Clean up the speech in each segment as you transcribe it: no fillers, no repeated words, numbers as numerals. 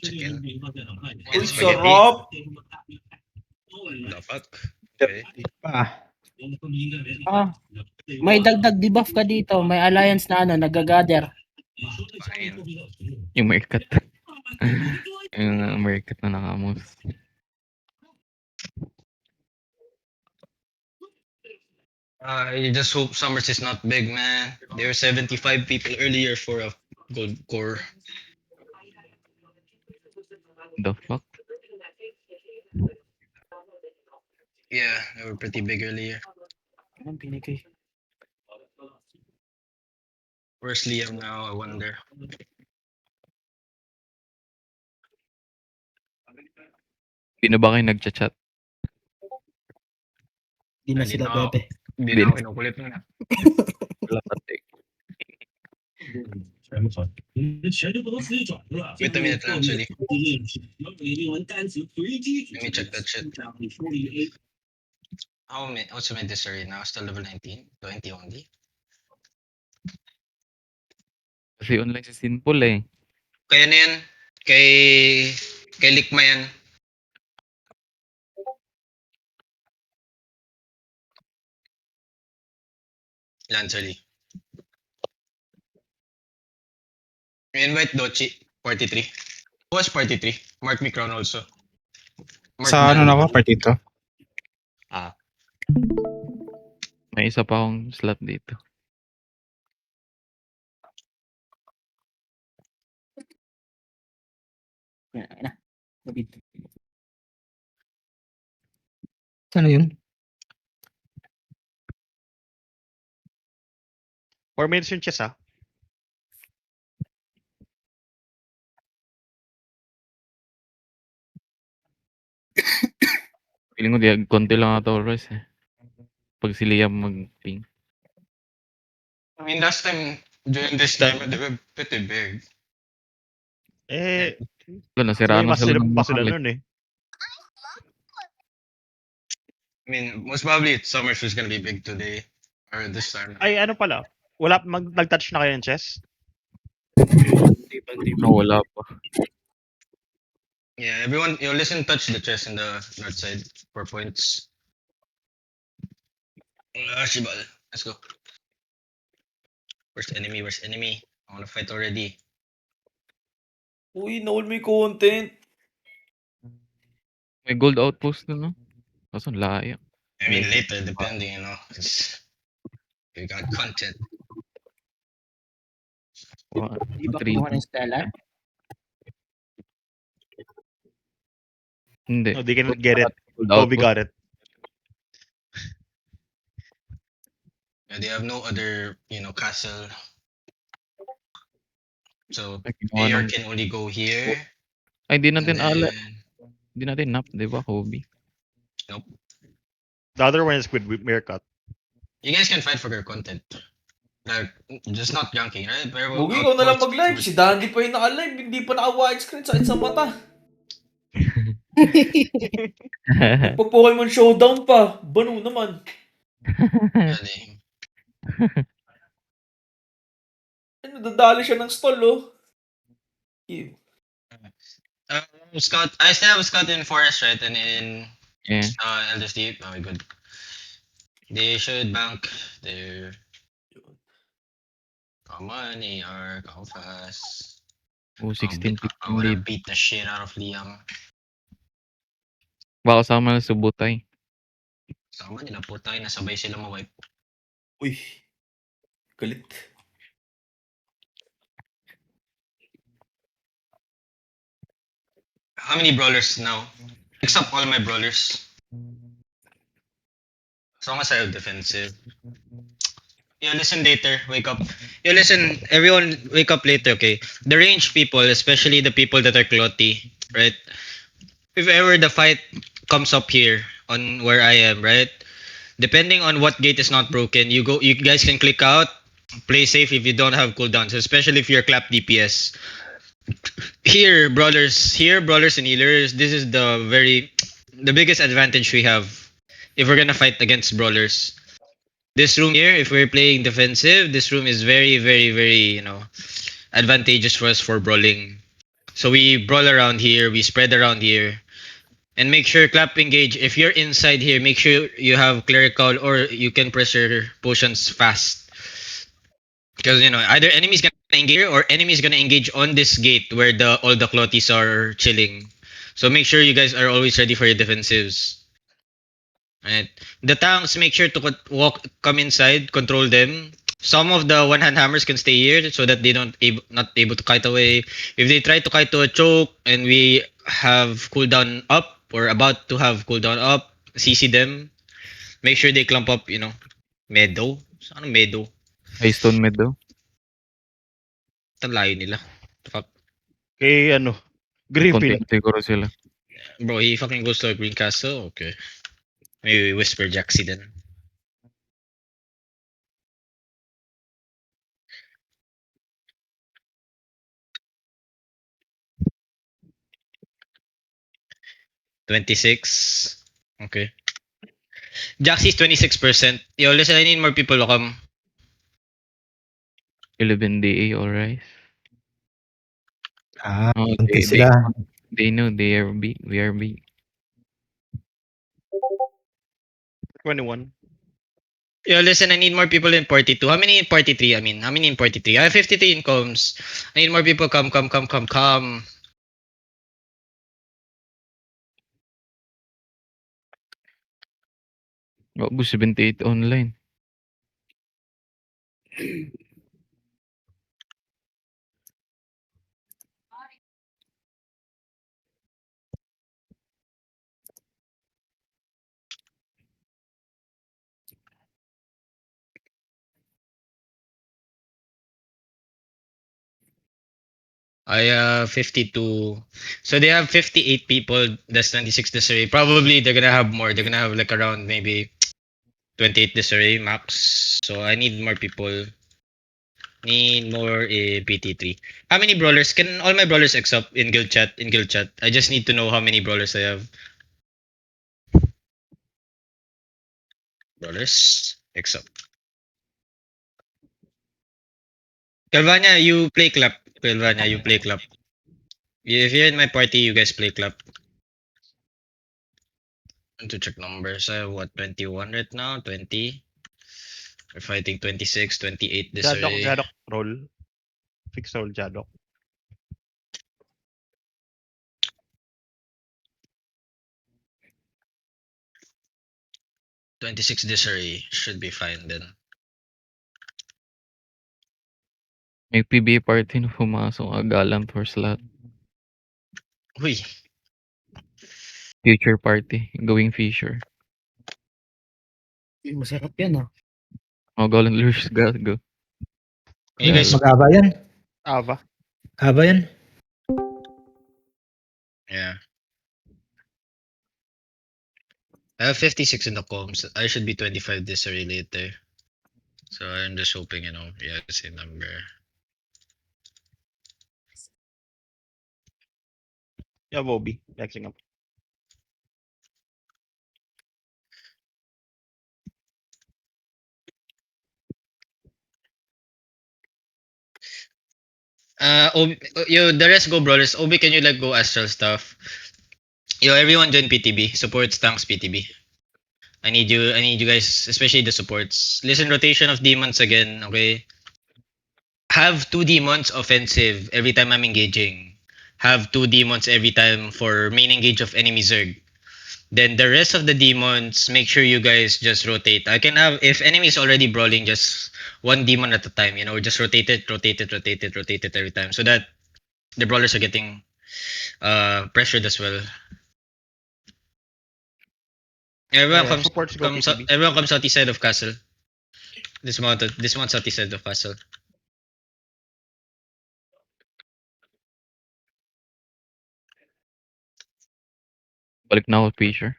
Chicken. Uy, Spaghetti. sarap! The fuck? Okay. May dagdag debuff ka dito. May alliance na nagagather. Fine. Yung market. Yung market na nakamos. You just hope Summers is not big, man. There were 75 people earlier for a gold core. The fuck? Yeah, they were pretty big earlier. Anong binigay? Where's Liam now? I wonder. Di na ba kayo nagchat-chat? Di na Hindi sila na ako. bebe. Hindi Hindi na ako na. kinukulit na. Wala pati. Wait a minute, actually. Let me check that shit. What's my history now? Still level 19? 20 only? Kasi online si Sinful eh. Kaya na yan. Kay Likma yan. Lancerly. Invite Dochi. Party 3. Who was party 3? Mark Micron also. Mark Sa ano Bell. na ako, partito. May isa pa akong slot dito. Yan na. Mabit. Ano yun? 4 minutes yung chess, ah. Feeling ko konti lang ata oras eh. Pag si Liam mag-ping. I mean, last time, during this time, they were pretty big. Eh, Wala, nasiraan may na sila ng pa sila mga nun eh. I mean, most probably Summers was gonna be big today. Or this time. Ay, ano pala? Nag-touch na kayo ng chess? No, wala pa. Yeah, everyone, listen, touch the chest in the north side for points. Shibal. Let's go. Where's enemy? I wanna fight already. Uy, naul may content. May gold outpost na no? Kaso layo. I mean, later, depending, it's, you got content. Di ba kumuha ng Stellar? Hindi. No, they can get it. Gold Kobe outpost. got it. Yeah, they have no other, castle. So, Ay, kinuha Mayor ng- can only go here. Ay, di and natin then- Di natin nap, di ba, Kobe? The other one is with Meerkat. You guys can fight for your content. Like, just not junking, right? Pero Bugi, ikaw na lang mag-live. Si Dandy pa yung naka-live. Hindi pa naka-widescreen. Sakit sa mata. Pag-Pokemon Showdown pa. Banu naman. Really. Nadadali siya ng stall, oh. Ew. Scout. I still have Scout in Forest, right? And in Yeah. Elder Steep. Okay, good. They should bank their. Come on, AR, come fast. Oh, 16 I wanna beat the shit out of Liam. Baka sama na Subutay. Sama nila po tayo, nasabay sila ma-wipe. Uy. Galit. How many brawlers now? Mix up all my brawlers. As long as I have defensive. Yo, listen later. Wake up. Yo, listen. Everyone, wake up later, okay? The range people, especially the people that are clotty, right? If ever the fight comes up here on where I am, right? Depending on what gate is not broken, you guys can click out. Play safe if you don't have cooldowns, especially if you're clap DPS. Here, brawlers and healers, this is the biggest advantage we have if we're gonna fight against brawlers. This room here, if we're playing defensive, this room is very, very, very, advantageous for us for brawling. So we brawl around here, we spread around here. And make sure clap engage. If you're inside here, make sure you have clerical or you can press your potions fast. Because you know, either enemy's gonna engage here or enemy's gonna engage on this gate where all the clotties are chilling. So make sure you guys are always ready for your defensives. Right. The tanks, make sure to come inside, control them. Some of the one-hand hammers can stay here so that they not able to kite away. If they try to kite to a choke and we have cooldown up or about to have cooldown up, CC them. Make sure they clump up, you know, meadow. Saan meadow? High stone med daw. Ang layo nila. Fuck. Kay ano, Griffin. Konti siguro sila. Bro, he fucking goes to a green castle? Okay. Maybe we whisper Jaxi then. $26. Okay. Jaxi is 26%. Yo, listen, I need more people to come. 11 DA, alright. Ah, Oh, konti sila. they know they are big. We are big. 21. Yo, listen, I need more people in party 2. How many in party 3? I mean, how many in party 3? I have 53 incomes. I need more people. Come. Oh, 78 online. I have 52. So they have 58 people. That's 26 disarray. Probably they're gonna have more. They're gonna have like around maybe 28 disarray max. So I need more people. Need more PT3. How many brawlers? Can all my brawlers X up in guild chat? I just need to know how many brawlers I have. Brawlers X up. Calvania, you play clap. Calvania, you play clap. If you're in my party, you guys play clap. I want to check numbers. I have what, 21 right now? 20. We're fighting 26, 28 this way. Jadok roll. Fix roll Jadok. $26 disarray. Should be fine then. May PBA party na pumasok. Agalan for slot. Uy. Future party. Going Fisher. Masarap yan, ah. Oh, Golan Lures. Go. You guys, Mag-aba yan. Ava. Aba yan. yeah. I have 56 in the comms. I should be 25 disarray later. So I'm just hoping, you know, yeah, the same number. Yeah, Bobby. Flexing up. Yo, the rest go brawlers. Obi, can you like go astral stuff? Yo, everyone join PTB. Supports tanks PTB. I need you guys, especially the supports. Listen, rotation of demons again, okay? Have 2 demons offensive every time I'm engaging. Have 2 demons every time for main engage of enemy Zerg. Then the rest of the demons, make sure you guys just rotate. I can have, if enemy is already brawling, just 1 demon at a time, you know, just rotate it every time so that the brawlers are getting pressured as well. Everyone supports go PTB. everyone comes out the side of castle. Dismount out the side of castle. Balik na ako Fisher.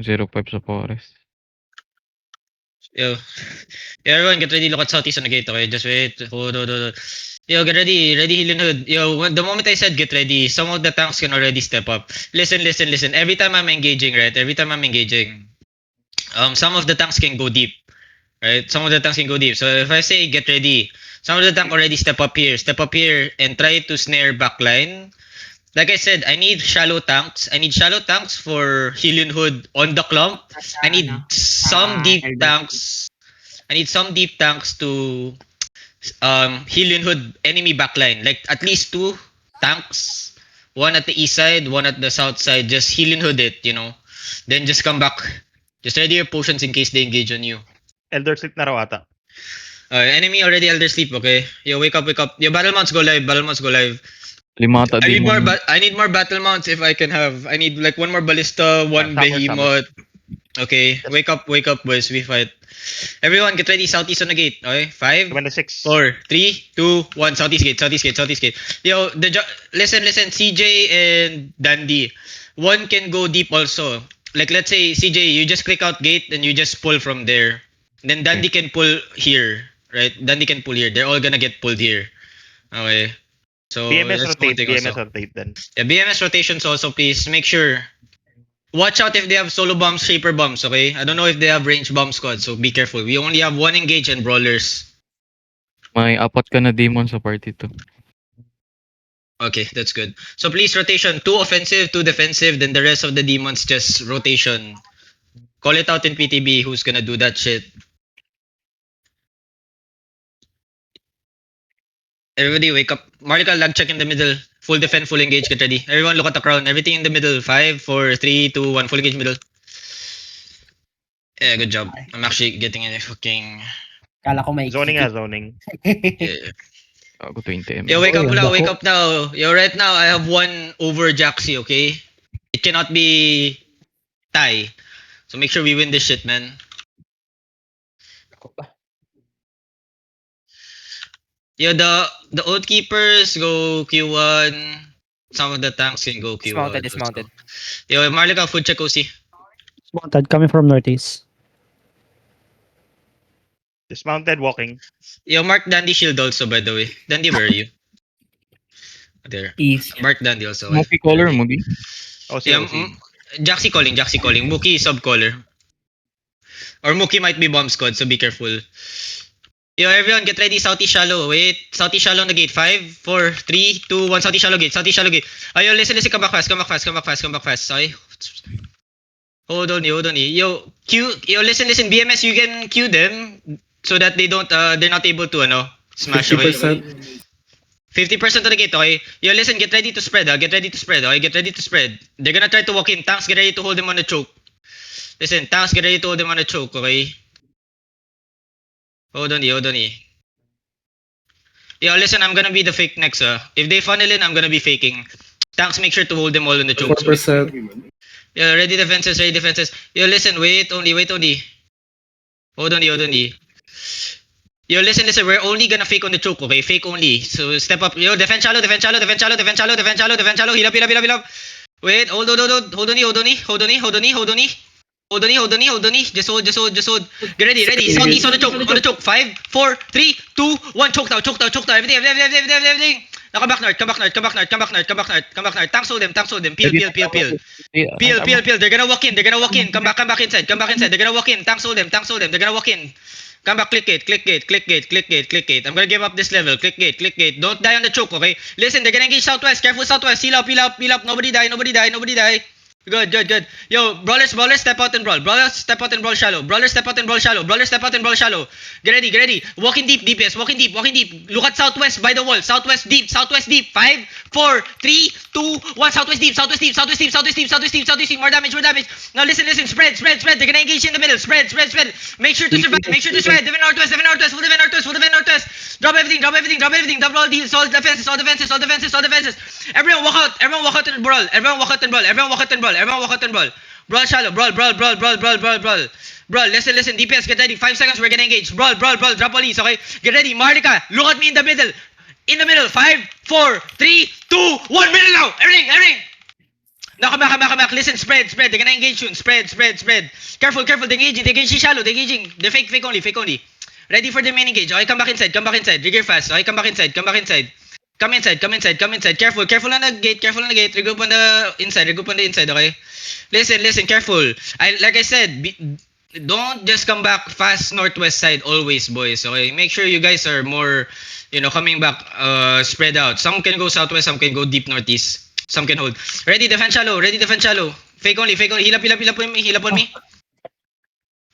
05 sa forest. Yo, everyone get ready. Look at southeast on the gate. Okay, just wait. Hold. Yo, get ready. Ready, Healing. Yo, the moment I said get ready, some of the tanks can already step up. Listen. Every time I'm engaging, right? Some of the tanks can go deep. right? Some of the tanks can go deep. So if I say get ready, some of the tank already step up here, and try to snare backline. Like I said, I need shallow tanks. I need shallow tanks for Helion Hood on the clump. I need some deep tanks. I need some deep tanks to Helion Hood enemy backline. Like at least 2 tanks. One at the east side, one at the south side. Just Helion Hood it, you know. Then just come back. Just ready your potions in case they engage on you. Elder Sleep na raw ata. Enemy already Elder Sleep, okay? Yo, wake up, wake up. Yo, battle mounts go live, battle mounts go live. Limata I need more demon. I need more battle mounts if I can have. I need like one more ballista, one Summer, behemoth. Okay, wake up, boys. We fight. Everyone, get ready. Southeast on the gate. Okay, 5, 26. 4, 3, 2, 1. Southeast gate, southeast gate, southeast gate. Yo, listen. CJ and Dandy. One can go deep also. Like let's say CJ, you just click out gate and you just pull from there. Then Dandy can pull here, right? Dandy can pull here. They're all gonna get pulled here. Okay. So BMS that's one rotate, thing BMS also. rotate then. Yeah, BMS rotations also, please make sure. Watch out if they have solo bombs, shaper bombs, okay? I don't know if they have range bomb squad, so be careful. We only have 1 engage and brawlers. May 4 ka na demon sa party to. Okay, that's good. So please rotation, 2 offensive, 2 defensive, then the rest of the demons just rotation. Call it out in PTB who's gonna do that shit. Everybody wake up. Marika, lag check in the middle. Full defend, full engage, get ready. Everyone look at the crown. Everything in the middle. 5, 4, 3, 2, 1. Full engage middle. Yeah, good job. I'm actually getting a fucking... Kala ko may Zoning nga, zoning. Yeah. Ako 20 m. Yo, wake up Oh, now, bako. wake up now. Yo, right now, I have 1 over Jaxi, okay? It cannot be tie. So make sure we win this shit, man. Yo, the oath keepers go Q1. Some of the tanks can go Q1. Dismounted. Yo, Marlika, food check OC. Dismounted coming from northeast. Dismounted, walking. Yo, mark Dandy shield also, by the way. Dandy, where are you? There. East. Mark Dandy also. Smoky color, Mugi. OC, Yeah, OC. Jaxi calling. Mookie sub caller. Or Mookie might be bomb squad, so be careful. Yo, everyone, get ready. Southeast shallow. Wait, Southeast shallow on the gate. 5, 4, 3, 2, 1. Southeast shallow gate. Yo, listen. Come back fast. Sorry. Hold on. Yo, listen. BMS, you can queue them so that they don't, they're not able to, smash away. 50% of the gate, okay? Yo, listen, get ready to spread, okay? Get ready to spread. They're gonna try to walk in. Tanks, get ready to hold them on the choke. Listen, tanks, get ready to hold them on the choke, okay? Hold on. Yo, listen, I'm gonna be the fake next, If they funnel in, I'm gonna be faking. Tanks, make sure to hold them all on the choke. 4%. Yeah, ready defenses. Yo, listen, wait only. Hold on. Yo, listen, we're only gonna fake on the choke, okay? Fake only. So step up. Yo, defend shallow. Heal up. Wait, hold on. Just hold. Get ready. Southeast on the choke. 5, 4, 3, 2, 1. Choke now. Everything. Now come back north. Tanks hold them. Peel. They're gonna walk in. Come back inside. They're gonna walk in. Tanks hold them. They're gonna walk in. Come back, click gate. I'm gonna give up this level. Click gate. Don't die on the choke, okay? Listen, they're gonna engage southwest. Careful southwest. Heal up. Nobody die. Good. Yo, brawlers, step out and brawl. Shallow. Get ready. Walk in deep, DPS. Walk in deep. Look at southwest by the wall. Southwest deep. 5, 4, 3, 2, 1. Southwest deep. More damage. Now listen. Spread. They're gonna engage in the middle. Spread. Make sure to survive. Defend northwest. Full defend northwest. Drop everything. Double all deals. All defenses. Everyone walk out and brawl. Brawl shallow. Brawl. Listen. DPS, get ready. 5 seconds, we're gonna engage. Brawl. Drop all these, okay? Get ready. Marika, look at me in the middle. 5, 4, 3, 2, 1. Middle now. Everything. Now come back. Listen, spread. They're gonna engage soon. Spread. Careful. They're engaging shallow. They're fake only. Ready for the main engage. Okay, come back inside. Rigor fast. Okay, come back inside. Come inside. Careful on the gate. Regroup on the inside. Okay. Listen. Careful. Like I said, Don't just come back fast northwest side always, boys. Okay, make sure you guys are more, coming back spread out. Some can go southwest, some can go deep northeast, some can hold. Ready, defend shallow. Ready, defend shallow. Fake only, fake only. Heal up on me, heal up on me.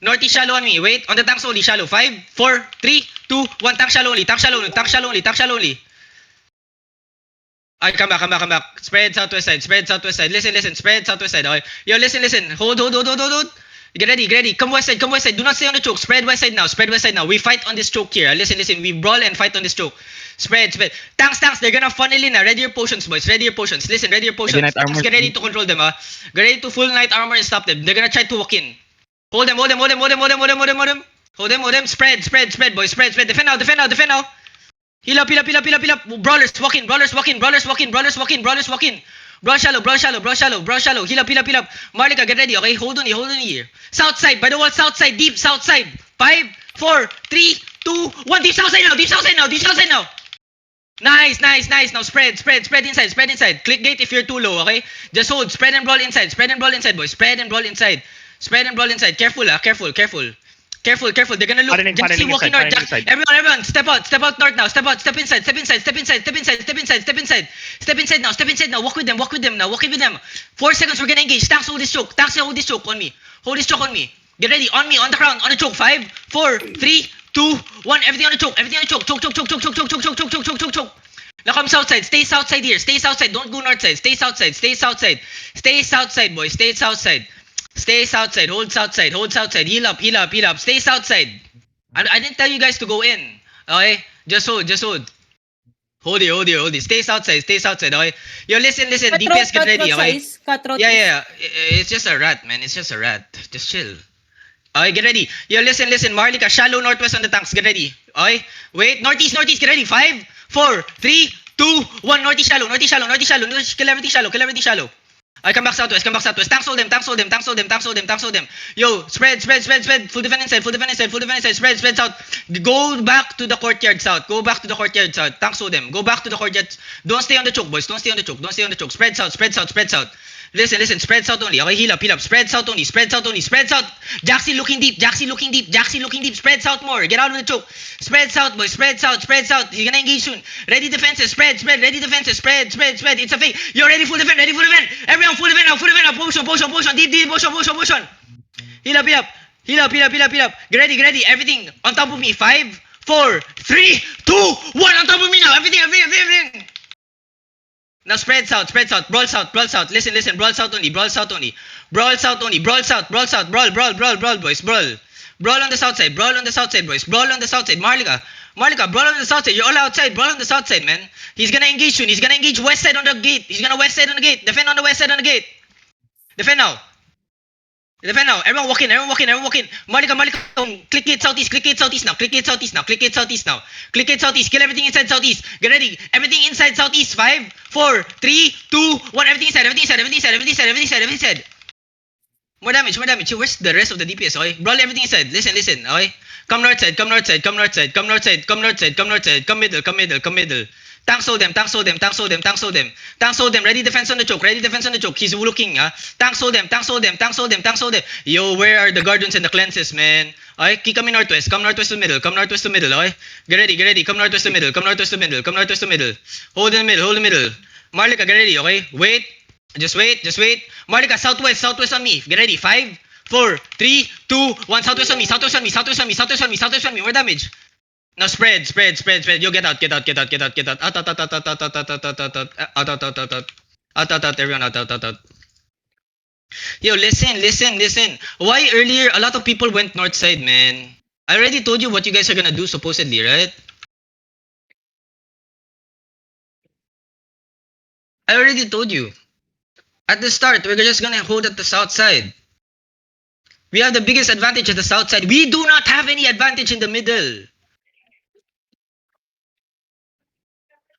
Northeast shallow on me. Wait, on the tanks only, shallow. 5, 4, 3, 2, 1. Tank shallow only, tank shallow only, tank shallow only, tank shallow only. Alright, come back. Spread southwest side, Listen, spread southwest side. Okay. Yo, listen. Hold. Get ready. Come west side. Do not stay on the choke. Spread west side now. We fight on this choke here. Listen. We brawl and fight on this choke. Spread. Tanks. They're gonna funnel in. Ready your potions, boys. Listen, ready your potions. Knight Tanks, armor. get ready to control them, Get ready to full knight armor and stop them. They're gonna try to walk in. Hold them. Hold them. Spread, boys. Spread. Defend now. Heal up. Brawlers walk in. Brawl shallow. Heal up. Marlika, get ready, okay? Hold on here. South side, by the wall, deep south side. 5, 4, 3, 2, 1. Deep south side now. Nice. Now spread inside. Click gate if you're too low, okay? Just hold. Spread and brawl inside, boys. Spread and brawl inside. Careful. They're gonna look. Funneling Jaxi walking north. inside. Everyone, step out north now. Step inside. Step inside now. Walk with them. 4 seconds, we're gonna engage. Tanks, hold this choke on me. Get ready. On me, on the ground, on the choke. 5, 4, 3, 2, 1. Everything on the choke. Choke. Now come south side. Stay south side here. Don't go north side. Stay south side, boys. Stay south side. Hold south side. Heal up. Stay south side. I didn't tell you guys to go in. Okay? Just hold. Hold it. Stay south side. Okay? Yo, listen. DPS, get ready. Okay? Yeah. It's just a rat, man. Just chill. Okay, get ready. Yo, listen. Marlika, shallow northwest on the tanks. Get ready. Okay? Wait, northeast. Get ready. 5, 4, 3, 2, 1. Northeast shallow. Kill everything shallow. I come back southwest. Tanks hold them. Yo, spread. Full defend inside. Spread south. Go back to the courtyard south. Tanks hold them. Go back to the courtyard. Don't stay on the choke, boys. Spread south. Listen. Spread south only. Okay, heal up. Spread south only. Jaxi looking deep. Spread south more. Get out of the choke. Spread south, boys. Spread south. He's gonna engage soon. Ready defenses. Spread. It's a fake. You're ready. Full defend. Everyone full defend now. Potion. Deep. Potion. Heal up. Get ready. Everything on top of me. 5, 4, 3, 2, 1. On top of me now. Everything. Now spread south. Brawl south. Listen. Brawl south only. Brawl, boys. Brawl on the south side, boys. Brawl on the south side. Marlika, brawl on the south side. You're all outside. Brawl on the south side, man. He's gonna engage soon. He's gonna engage west side on the gate. Defend on the west side on the gate. Defend now. Everyone walk in. Marlika, click gate southeast now. Click gate southeast. Kill everything inside southeast. Get ready. Everything inside southeast. 5, 4, 3, 2, 1. Everything inside. More damage. Where's the rest of the DPS? Okay? Brawl everything inside. Listen. Okay? Come north side. Come middle. Tanks hold them. Ready defense on the choke. He's looking. Tanks hold them. Yo, where are the guardians and the cleanses, man? Okay, keep coming northwest. Come northwest to middle. Okay? Get ready. Come northwest to middle. Hold in the middle. Marlika, get ready. Okay? Wait. Just wait. Marlika, southwest on me. Get ready. 5, 4, 3, 2, 1. Southwest on me. More damage. Now spread. Yo, get out. Out. Everyone out. Yo, listen. Why earlier a lot of people went north side, man? I already told you what you guys are gonna do supposedly, right? I already told you. At the start, we're just gonna hold at the south side. We have the biggest advantage at the south side. We do not have any advantage in the middle.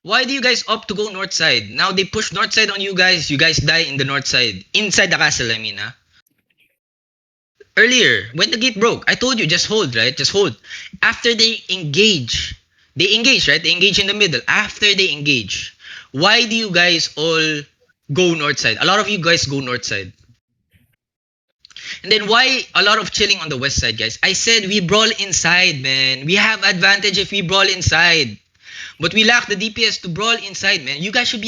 Why do you guys opt to go north side? Now they push north side on you guys. You guys die in the north side. Inside the castle, I mean, Earlier, when the gate broke, I told you, just hold, right? Just hold. After they engage, right? They engage in the middle. After they engage, why do you guys all go north side? A lot of you guys go north side. And then why a lot of chilling on the west side, guys? I said we brawl inside, man. We have advantage if we brawl inside. But we lack the DPS to brawl inside, man. You guys should